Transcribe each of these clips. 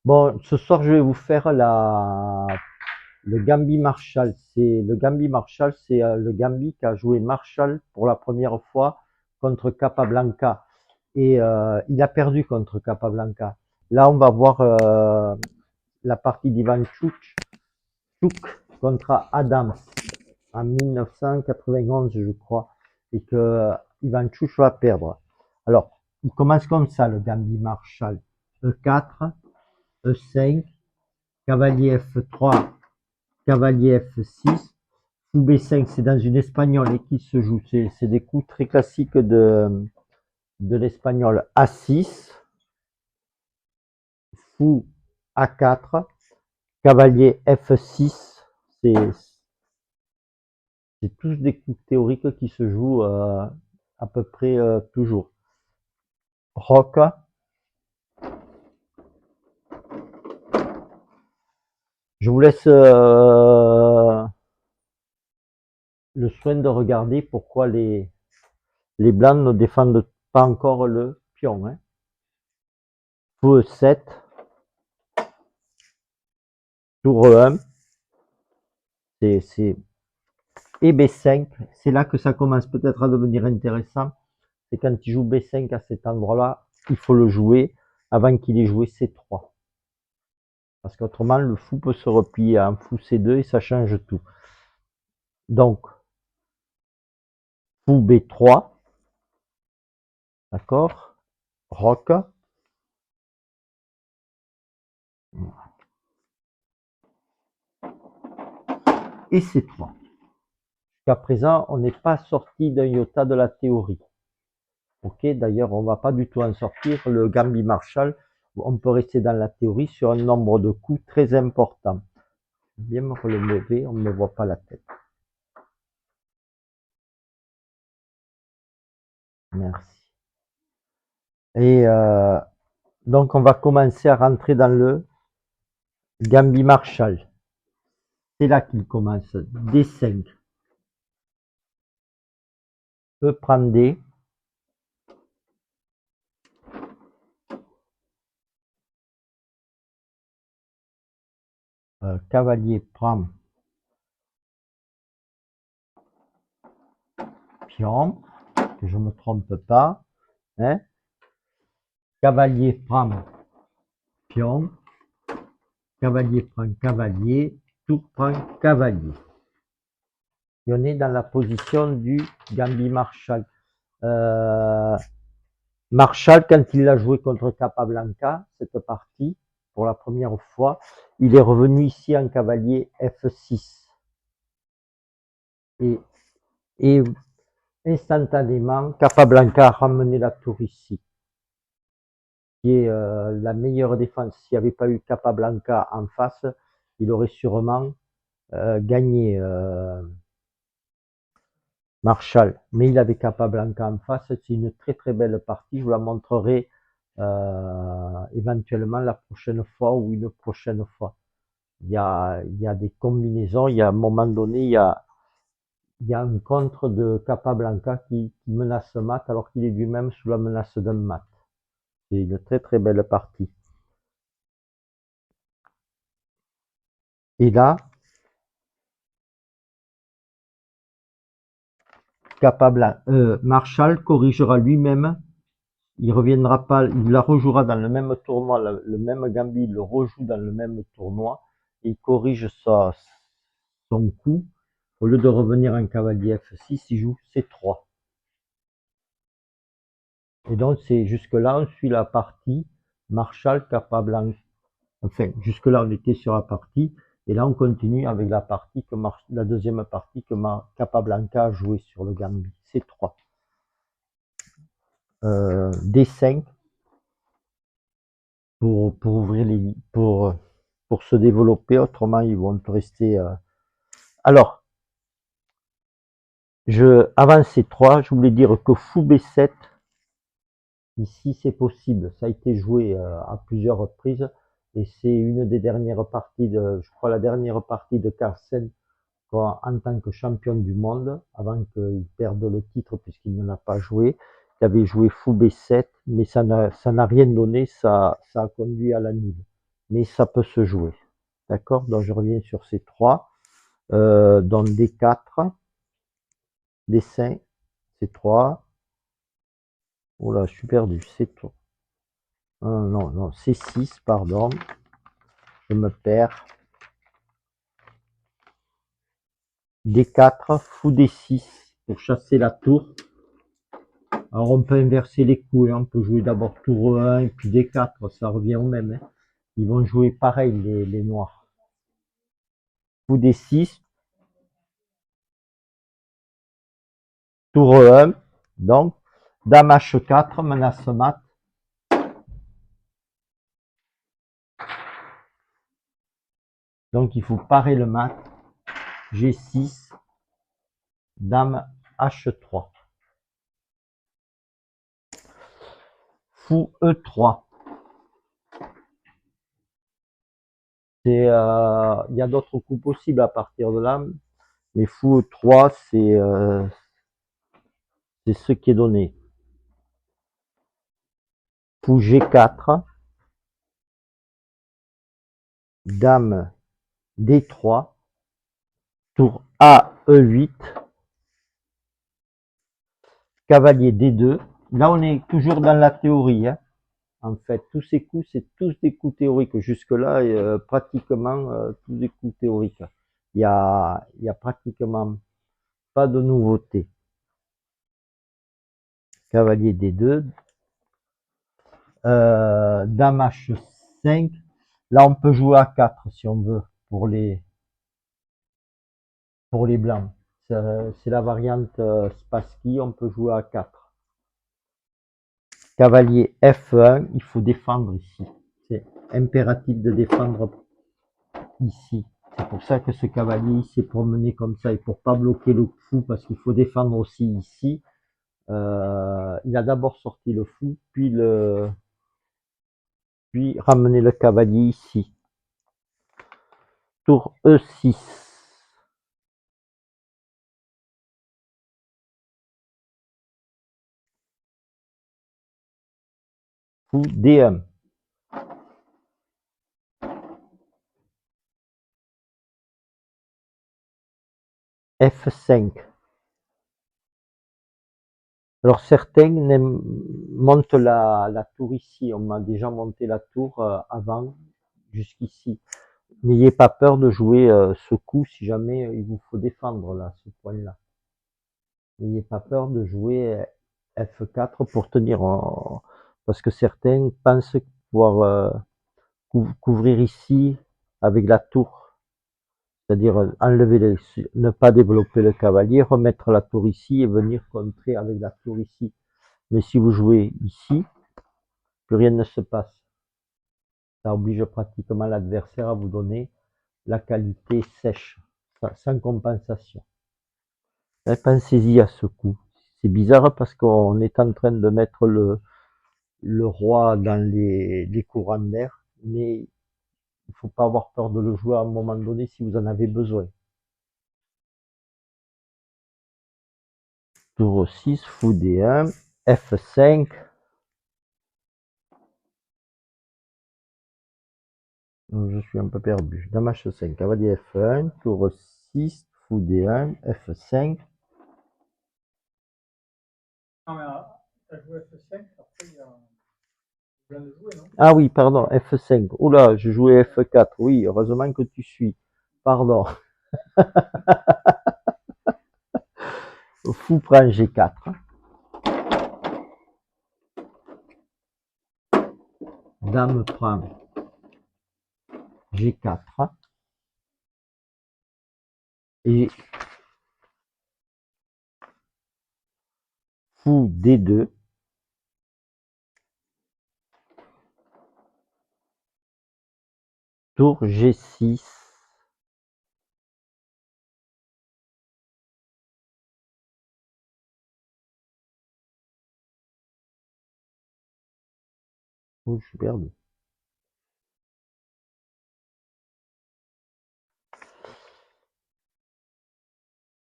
Bon, ce soir, je vais vous faire le Gambit Marshall. Le Gambit Marshall, c'est le Gambit qu'a joué Marshall pour la première fois contre Capablanca. Et il a perdu contre Capablanca. Là, on va voir la partie d'Ivan Chouk contre Adams en 1991, je crois. Et que Ivan Chouk va perdre. Alors, il commence comme ça, le Gambit Marshall. E4, E5, cavalier F3, cavalier F6, fou B5, c'est dans une espagnole et qui se joue. C'est des coups très classiques de l'espagnol. A6, fou A4, cavalier F6, c'est tous des coups théoriques qui se jouent à peu près toujours. Roc, je vous laisse le soin de regarder pourquoi les blancs ne défendent pas encore le pion. Hein. Fou E7, tour E1, c'est et B5, c'est là que ça commence peut-être à devenir intéressant. C'est quand il joue B5 à cet endroit-là, il faut le jouer avant qu'il ait joué C3. Parce qu'autrement, le fou peut se replier en fou C2 et ça change tout. Donc, fou B3, d'accord, roc, et C3. Jusqu'à présent, on n'est pas sorti d'un iota de la théorie. Ok, d'ailleurs, on va pas du tout en sortir. Le Gambit Marshall, on peut rester dans la théorie sur un nombre de coups très important. Bien me relever, on ne me voit pas la tête. Merci. Et donc, on va commencer à rentrer dans le Gambit Marshall. C'est là qu'il commence. D5. E prend D. Cavalier prend pion. Que je ne me trompe pas. Hein. Cavalier prend pion. Cavalier prend cavalier. Tour prend cavalier. Et on est dans la position du Gambit Marshall. Euh, Marshall, quand il a joué contre Capablanca, cette partie, pour la première fois, il est revenu ici en cavalier F6. Et instantanément, Capablanca a ramené la tour ici, qui est la meilleure défense. S'il n'y avait pas eu Capablanca en face, il aurait sûrement gagné Marshall. Mais il avait Capablanca en face. C'est une très très belle partie. Je vous la montrerai éventuellement la prochaine fois ou une prochaine fois. Il y a des combinaisons. Il y a un moment donné, il y a un contre de Capablanca qui menace mat alors qu'il est lui-même sous la menace d'un mat. C'est une très très belle partie. Et là, Marshall corrigera lui-même. Il reviendra pas, il la rejouera dans le même tournoi, le même Gambit, il le rejoue dans le même tournoi. Et il corrige son coup. Au lieu de revenir en cavalier F6, il joue C3. Et donc, c'est jusque-là, on suit la partie Marshall Capablanca. Enfin, jusque-là, on était sur la partie. Et là, on continue avec la deuxième partie que Capablanca a joué sur le Gambit. C3. D5 pour ouvrir pour se développer. Autrement, ils vont rester. Alors, avant C3, je voulais dire que fou B7, ici, c'est possible. Ça a été joué à plusieurs reprises. Et c'est une des dernières parties je crois, la dernière partie de Carlsen en tant que champion du monde, avant qu'il perde le titre puisqu'il ne l'a pas joué. Il avait joué fou B7, mais ça n'a rien donné, ça a conduit à la nulle. mais ça peut se jouer. D'accord? Donc je reviens sur ces trois. Donc D4, D5, C3. Oh là, je suis perdu, c'est tout. Non, non, C6, pardon. Je me perds. D4, fou D6 pour chasser la tour. Alors on peut inverser les coups, hein. On peut jouer d'abord tour 1 et puis D4, ça revient au même, hein. Ils vont jouer pareil les noirs. Fou D6, tour 1, donc Dame H4, menace mat. Donc il faut parer le mat. G6, Dame H3. Fou E3. Il y a d'autres coups possibles à partir de là. Mais fou E3, c'est ce qui est donné. Fou G4, Dame D3, tour A E8, cavalier D2. Là, on est toujours dans la théorie, hein. En fait, tous ces coups, c'est tous des coups théoriques. Jusque-là, pratiquement tous des coups théoriques. Il y a pratiquement pas de nouveauté. Cavalier D2, Dame H5. Là, on peut jouer à 4 si on veut pour les blancs. C'est la variante Spassky, on peut jouer à 4. Cavalier F1, il faut défendre ici. C'est impératif de défendre ici. C'est pour ça que ce cavalier il s'est promené comme ça et pour pas bloquer le fou parce qu'il faut défendre aussi ici. Il a d'abord sorti le fou, puis ramener le cavalier ici. Tour E6. Fou D1. F5. Alors certains montent la tour ici. On m'a déjà monté la tour avant, jusqu'ici. N'ayez pas peur de jouer ce coup si jamais il vous faut défendre là, ce point-là. N'ayez pas peur de jouer F4 pour tenir en... Parce que certains pensent pouvoir couvrir ici avec la tour. C'est-à-dire enlever ne pas développer le cavalier, remettre la tour ici et venir contrer avec la tour ici. Mais si vous jouez ici, plus rien ne se passe. Ça oblige pratiquement l'adversaire à vous donner la qualité sèche, sans compensation. Pensez-y à ce coup. C'est bizarre parce qu'on est en train de mettre le roi dans les courants d'air, mais il faut pas avoir peur de le jouer à un moment donné si vous en avez besoin. Tour 6, fou D1, F5. Je suis un peu perdu. Dame H5, cavalier F1, tour 6, fou D1, F5. Ah, mais t'as joué F5, après il y a... Tu viens de jouer, non? Ah oui, pardon, F5. Oula, je jouais F4. Oui, heureusement que tu suis. Pardon. Fou prend G4. Dame prend G4. Et fou D2. Tour G6. Oh, je suis perdu.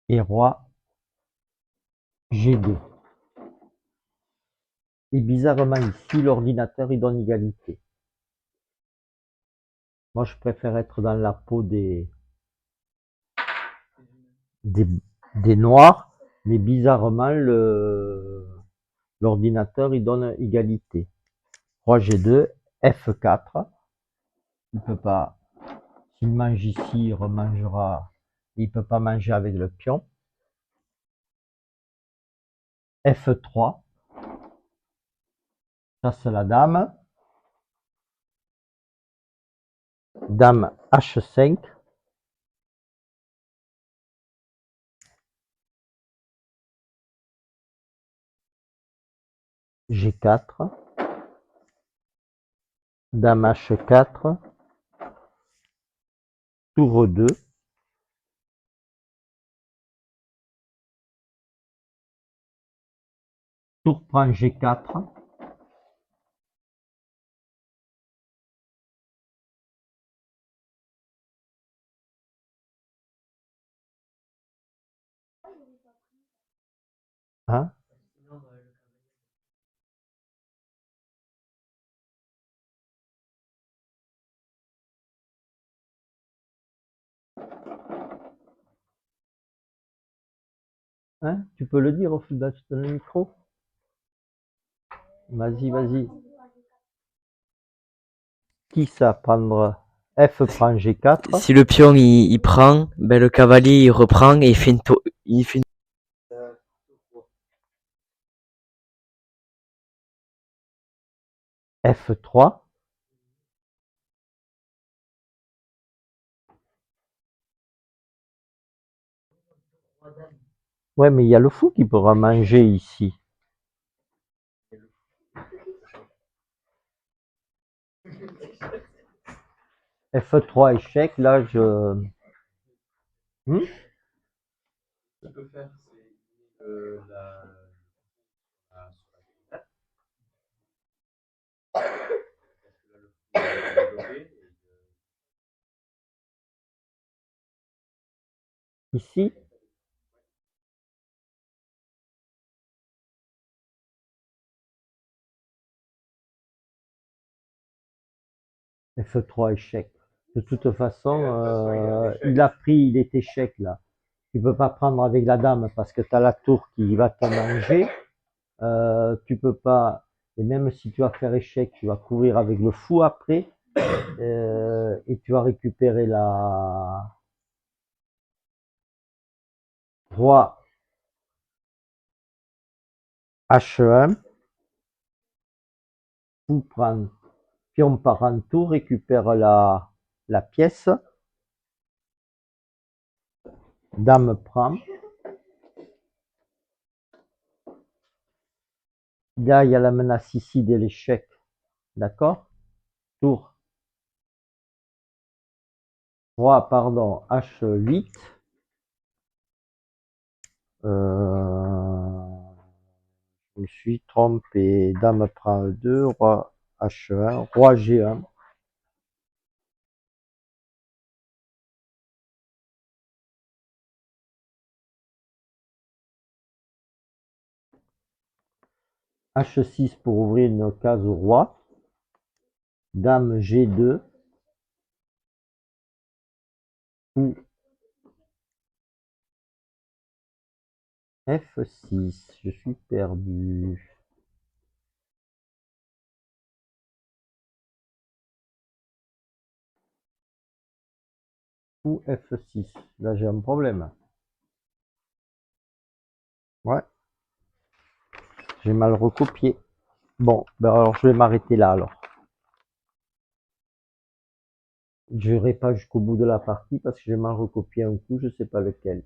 Et roi G2. Et bizarrement ici, l'ordinateur il donne égalité. Moi, je préfère être dans la peau des noirs, mais bizarrement, l'ordinateur, il donne égalité. Roi G2, F4. Il peut pas, s'il mange ici, il remangera, il peut pas manger avec le pion. F3, chasse la dame. Dame H5. G4. Dame H4. Tour 2. Tour prend G4. Hein? Hein? Tu peux le dire au fil dans le micro? Vas-y, vas-y. Qui ça prendre? F prend G4. Si le pion il prend, ben le cavalier il reprend et il fait une F3. Ouais, mais il y a le fou qui pourra manger ici. F3 échec, là je... Tu peux faire, c'est Ici. F3 échec. De toute façon, il a pris, il est échec là. Tu peux pas prendre avec la dame parce que tu as la tour qui va te manger. Tu peux pas, et même si tu vas faire échec, tu vas courir avec le fou après. Et tu vas récupérer la roi H1. Fou prend, pion par un tour, récupère la pièce. Dame prend. Là, il y a la menace ici de l'échec. D'accord? Tour. Roi, pardon, H8. Je me suis trompé. Dame prend 2. Roi H1. Roi G1. H6 pour ouvrir une case au roi. Dame G2. Ou F6. Je suis perdu. Ou F6. Là, j'ai un problème. Ouais. J'ai mal recopié. Bon, ben alors je vais m'arrêter là alors. Je n'irai pas jusqu'au bout de la partie parce que j'ai mal recopié un coup, je sais pas lequel.